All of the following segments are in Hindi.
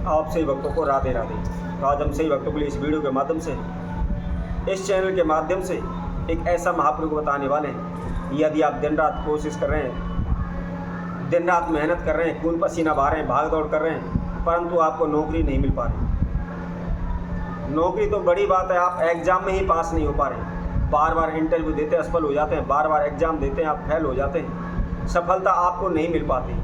आप सही भक्तों को राधे राधे। तो आज हम सही भक्तों के लिए इस वीडियो के माध्यम से, इस चैनल के माध्यम से एक ऐसा महाप्रभु को बताने वाले हैं। यदि आप दिन रात कोशिश कर रहे हैं, दिन रात मेहनत कर रहे हैं, खून पसीना बहा रहे हैं, भाग दौड़ कर रहे हैं, परंतु आपको नौकरी नहीं मिल पा रही। नौकरी तो बड़ी बात है, आप एग्ज़ाम में ही पास नहीं हो पा रहे हैं। बार बार इंटरव्यू देते हैं, असफल हो जाते हैं, बार बार एग्ज़ाम देते हैं, आप फेल हो जाते हैं, सफलता आपको नहीं मिल पाती।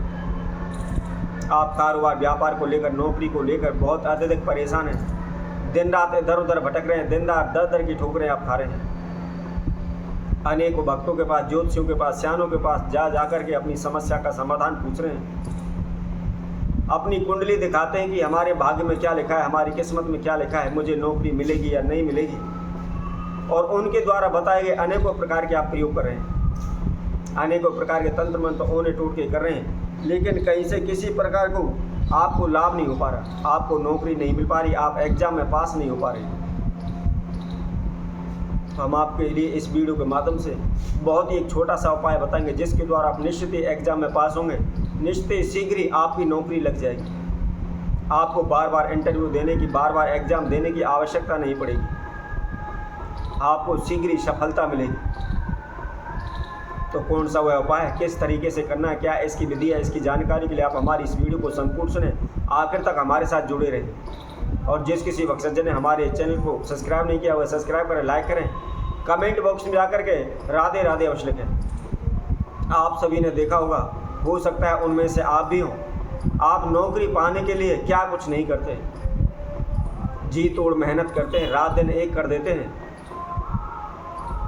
आप कारोबार व्यापार को लेकर, नौकरी को लेकर बहुत अत्यधिक परेशान हैं। दिन रात इधर उधर भटक रहे हैं, दिन रात दर दर की ठोकरें आप खा रहे हैं। अनेकों भक्तों के पास, ज्योतिषियों के पास, सियानों के पास जा कर के अपनी समस्या का समाधान पूछ रहे हैं। अपनी कुंडली दिखाते हैं कि हमारे भाग्य में क्या लिखा है, हमारी किस्मत में क्या लिखा है, मुझे नौकरी मिलेगी या नहीं मिलेगी। और उनके द्वारा बताए गए अनेकों प्रकार के आप प्रयोग कर रहे हैं, अनेकों प्रकार के तंत्र मंत्र ओने टूट के कर रहे हैं, लेकिन कहीं से किसी प्रकार को आपको लाभ नहीं हो पा रहा, आपको नौकरी नहीं मिल पा रही, आप एग्जाम में पास नहीं हो पा रहे। तो हम आपके लिए इस वीडियो के माध्यम से बहुत ही एक छोटा सा उपाय बताएंगे, जिसके द्वारा आप निश्चित ही एग्जाम में पास होंगे, निश्चित ही शीघ्र ही आपकी नौकरी लग जाएगी। आपको बार बार इंटरव्यू देने की, बार बार एग्जाम देने की आवश्यकता नहीं पड़ेगी, आपको शीघ्र ही सफलता मिलेगी। तो कौन सा वह उपाय है, किस तरीके से करना है, क्या इसकी विधि है, इसकी जानकारी के लिए आप हमारी इस वीडियो को संपूर्ण सुने, आखिर तक हमारे साथ जुड़े रहें। और जिस किसी भक्तजन ने हमारे चैनल को सब्सक्राइब नहीं किया, वह सब्सक्राइब करें, लाइक करें, कमेंट बॉक्स में जाकर के राधे राधे अवश्य लिखें। आप सभी ने देखा होगा, हो सकता है उनमें से आप भी हों, आप नौकरी पाने के लिए क्या कुछ नहीं करते, जी तोड़ मेहनत करते हैं, रात दिन एक कर देते हैं,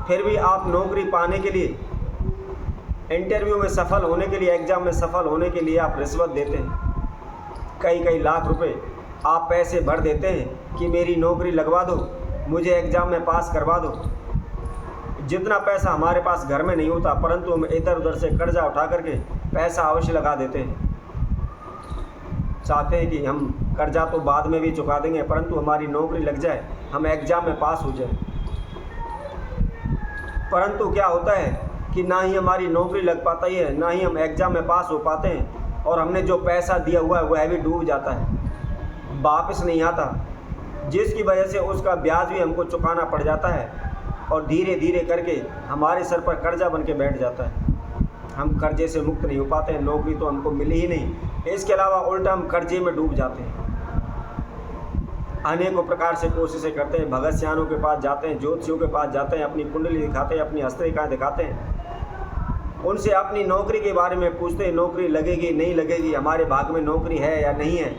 फिर भी आप नौकरी पाने के लिए, इंटरव्यू में सफल होने के लिए, एग्ज़ाम में सफल होने के लिए आप रिश्वत देते हैं। कई लाख रुपए आप पैसे भर देते हैं कि मेरी नौकरी लगवा दो, मुझे एग्ज़ाम में पास करवा दो। जितना पैसा हमारे पास घर में नहीं होता, परंतु हम इधर उधर से कर्जा उठा करके पैसा अवश्य लगा देते हैं। चाहते हैं कि हम कर्जा तो बाद में भी चुका देंगे, परंतु हमारी नौकरी लग जाए, हम एग्ज़ाम में पास हो जाए। परंतु क्या होता है कि ना ही हमारी नौकरी लग पाता ही है, ना ही हम एग्ज़ाम में पास हो पाते हैं, और हमने जो पैसा दिया हुआ है वह भी डूब जाता है, वापस नहीं आता, जिसकी वजह से उसका ब्याज भी हमको चुकाना पड़ जाता है, और धीरे धीरे करके हमारे सर पर कर्जा बन के बैठ जाता है। हम कर्जे से मुक्त नहीं हो पाते हैं, नौकरी तो हमको मिली ही नहीं, इसके अलावा उल्टा हम कर्जे में डूब जाते हैं। अनेकों प्रकार से कोशिशें करते हैं, भगत सियानों के पास जाते हैं, ज्योतिषियों के पास जाते हैं, अपनी कुंडली दिखाते हैं, अपनी हस्तरेखाएं दिखाते हैं, उनसे अपनी नौकरी के बारे में पूछते हैं, नौकरी लगेगी नहीं लगेगी, हमारे भाग्य में नौकरी है या नहीं है,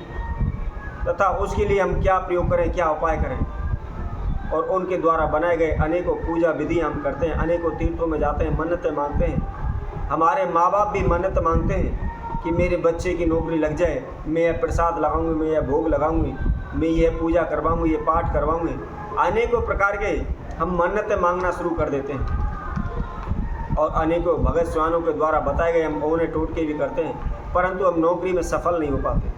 तथा उसके लिए हम क्या प्रयोग करें, क्या उपाय करें। और उनके द्वारा बनाए गए अनेकों पूजा विधि हम करते हैं, अनेकों तीर्थों में जाते हैं, मन्नतें मांगते हैं। हमारे माँ बाप भी मन्नत मांगते हैं कि मेरे बच्चे की नौकरी लग जाए, मैं यह प्रसाद लगाऊंगी, मैं यह भोग लगाऊंगी, मैं यह पूजा करवाऊंगी, ये पाठ करवाऊंगी। अनेकों प्रकार के हम मन्नतें मांगना शुरू कर देते हैं, और अनेकों भगत स्वानों के द्वारा बताए गए हम ओने टोट के भी करते हैं, परंतु हम नौकरी में सफल नहीं हो पाते।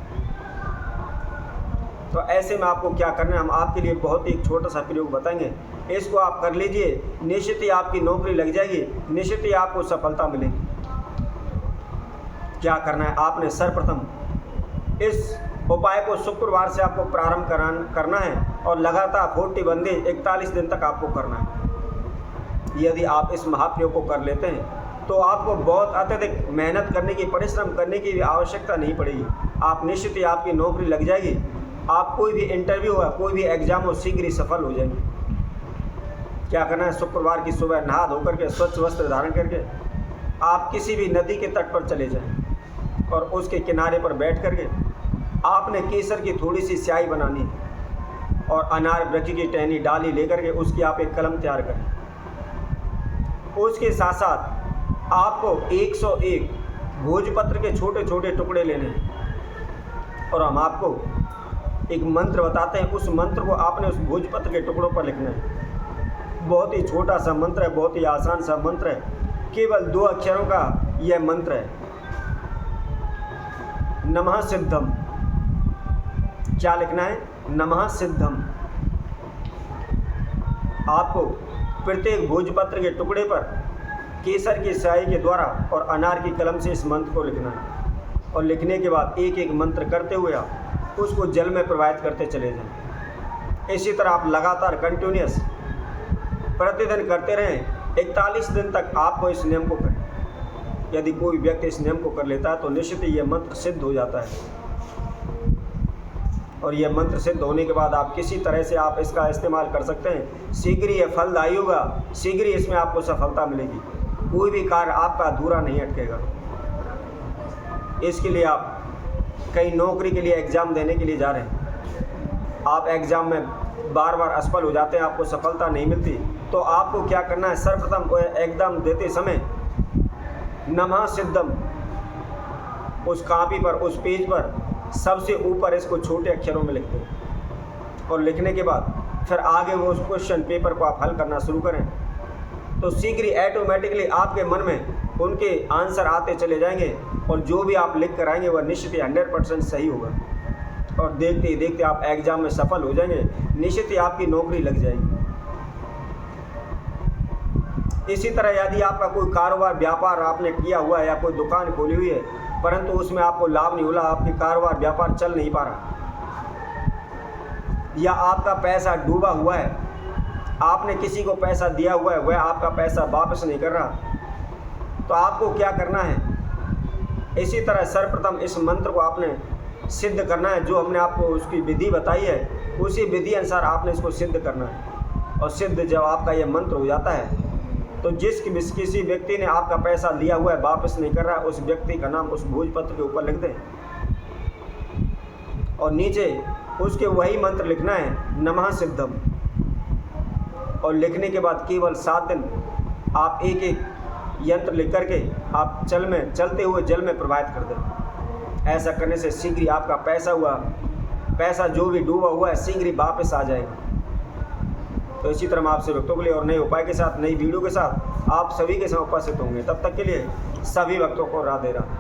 तो ऐसे में आपको क्या करना है, हम आपके लिए बहुत ही एक छोटा सा प्रयोग बताएंगे, इसको आप कर लीजिए, निश्चित ही आपकी नौकरी लग जाएगी, निश्चित ही आपको सफलता मिलेगी। क्या करना है, आपने सर्वप्रथम इस उपाय को शुक्रवार से आपको प्रारंभ करना है, और लगातार 41 दिन 41 दिन तक आपको करना है। यदि आप इस महाप्रयोग को कर लेते हैं तो आपको बहुत अत्यधिक मेहनत करने की, परिश्रम करने की भी आवश्यकता नहीं पड़ेगी, आप निश्चित ही आपकी नौकरी लग जाएगी। आप कोई भी इंटरव्यू हो, कोई भी एग्जाम हो, शीघ्र ही सफल हो जाएंगे। क्या करना है, शुक्रवार की सुबह नहा धोकर के, स्वच्छ वस्त्र धारण करके आप किसी भी नदी के तट पर चले जाएं, और उसके किनारे पर बैठ करके आपने केसर की थोड़ी सी स्याही बनानी है, और अनार वृक्ष की टहनी डाली लेकर के उसकी आप एक कलम तैयार करें। उसके साथ साथ आपको 101 भोजपत्र के छोटे छोटे टुकड़े लेने हैं, और हम आपको एक मंत्र बताते हैं, उस मंत्र को आपने उस भोजपत्र के टुकड़ों पर लिखना है। बहुत ही छोटा सा मंत्र है, बहुत ही आसान सा मंत्र है, केवल 2 अक्षरों का यह मंत्र है, नमः सिद्धम। क्या लिखना है, नमः सिद्धम। आपको प्रत्येक भोजपत्र के टुकड़े पर केसर की स्याही के द्वारा और अनार की कलम से इस मंत्र को लिखना है, और लिखने के बाद एक एक मंत्र करते हुए आप उसको जल में प्रवाहित करते चले जाएं। इसी तरह आप लगातार कंटिन्यूस प्रतिदिन करते रहें। 41 दिन तक आपको इस नियम को करें। यदि कोई व्यक्ति इस नियम को कर लेता है तो निश्चित ही यह मंत्र सिद्ध हो जाता है। और यह मंत्र सिद्ध होने के बाद आप किसी तरह से आप इसका इस्तेमाल कर सकते हैं। शीघ्र ही यह फलदायी होगा, शीघ्र ही इसमें आपको सफलता मिलेगी। कोई भी कार्य आपका अधूरा नहीं अटकेगा। इसके लिए आप कई नौकरी के लिए एग्ज़ाम देने के लिए जा रहे हैं, आप एग्ज़ाम में बार बार असफल हो जाते हैं, आपको सफलता नहीं मिलती, तो आपको क्या करना है, सर्वप्रथम एग्ज़ाम देते समय नमः सिद्धम उस कापी पर, उस पेज पर सबसे ऊपर इसको छोटे अक्षरों में लिख दो। और लिखने के बाद फिर आगे वो उस क्वेश्चन पेपर को आप हल करना शुरू करें, तो शीघ्र ही ऑटोमेटिकली आपके मन में उनके आंसर आते चले जाएंगे। और जो भी आप लिख कर आएंगे वह निश्चित ही 100% सही होगा। और देखते ही देखते आप एग्ज़ाम में सफल हो जाएंगे, निश्चित ही आपकी नौकरी लग जाएगी। इसी तरह यदि आपका कोई कारोबार व्यापार आपने किया हुआ है या कोई दुकान खोली हुई है, परंतु उसमें आपको लाभ नहीं हुआ, आपकी कारोबार व्यापार चल नहीं पा रहा, या आपका पैसा डूबा हुआ है, आपने किसी को पैसा दिया हुआ है, वह आपका पैसा वापस नहीं कर रहा, तो आपको क्या करना है, इसी तरह सर्वप्रथम इस मंत्र को आपने सिद्ध करना है। जो हमने आपको उसकी विधि बताई है, उसी विधि अनुसार आपने इसको सिद्ध करना है। और सिद्ध जब आपका यह मंत्र हो जाता है, तो किसी व्यक्ति ने आपका पैसा लिया हुआ है, वापस नहीं कर रहा, उस व्यक्ति का नाम उस भोजपत्र के ऊपर लिख दें और नीचे उसके वही मंत्र लिखना है, नमः सिद्धम। और लिखने के बाद केवल 7 दिन आप एक एक यंत्र लिख करके आप चलते हुए जल में प्रवाहित कर दें। ऐसा करने से शीघ्र ही आपका पैसा जो भी डूबा हुआ है शीघ्र ही वापस आ जाएगा। तो इसी तरह हम आपसे भक्तों के लिए और नए उपाय के साथ, नई वीडियो के साथ आप सभी के साथ उपस्थित होंगे। तब तक के लिए सभी भक्तों को राधे राधे।